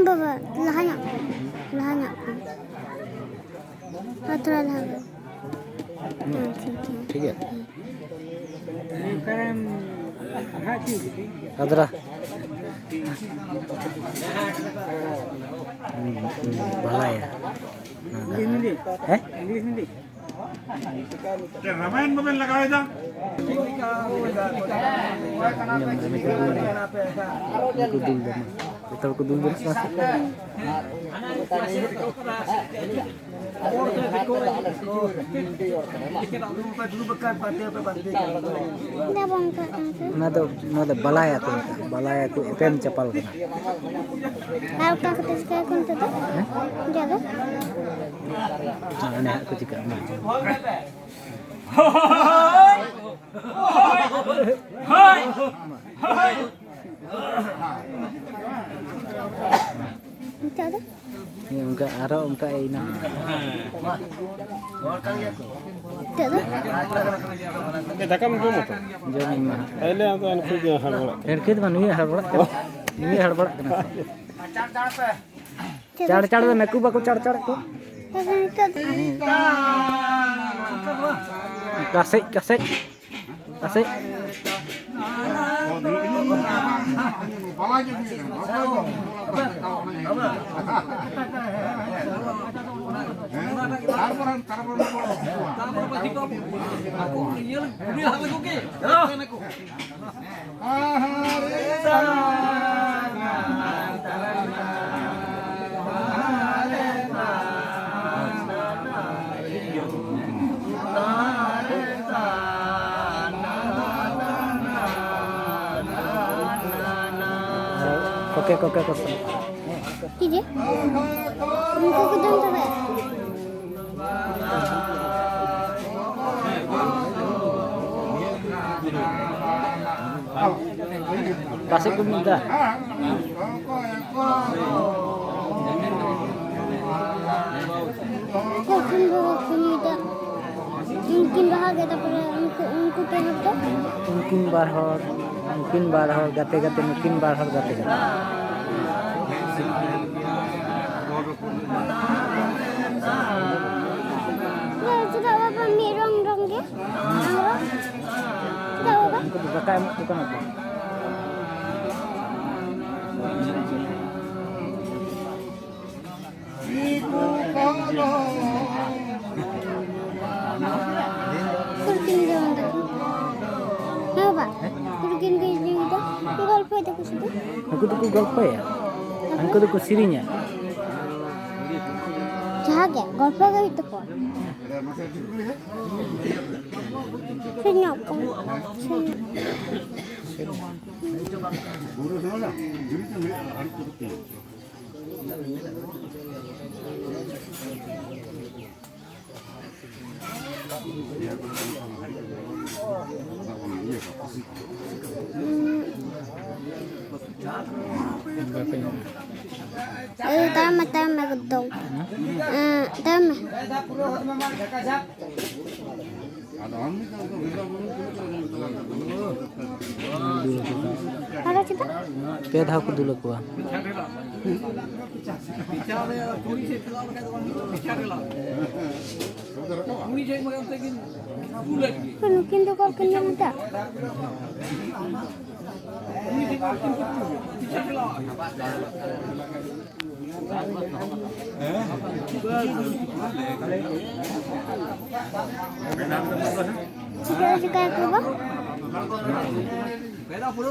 Bawa lahanya. Thora lahan. ठीक है अदरा भला है रामायण मोबाइल लगाए था balaya tu epem capal kana Harus kita sekarang kon tu. Jaga. ana aku juga Jaga. ni unka aro unka ina Jaga. dakam dulu tuh jom ma pहले हम तो अनफुल के हर बोला erkit man ni harbak kana chad chad naku baku chad chad ko kasih Oke. Kije. Uनको को दम तबे. Kasih ku minta. Mungkin bahagia tapi उनको क्या होता? mungkin barhor gate mungkin barhor gate Ya sudah apa mirong ke? Sudah apa? Kakak emang bukan apa? Kurkin jangan tak? Apa? Kurkin ke ini kita? Golpe itu kusitu? Aku tuh golpe ya. Aku tuh sirinya. Jaga, golpe ke itu kok? Senyap kan? Tama gedong. Tama. Ada kita? Peda aku dulu gua. Mungkin tuh kau kenyang tak? Jika aku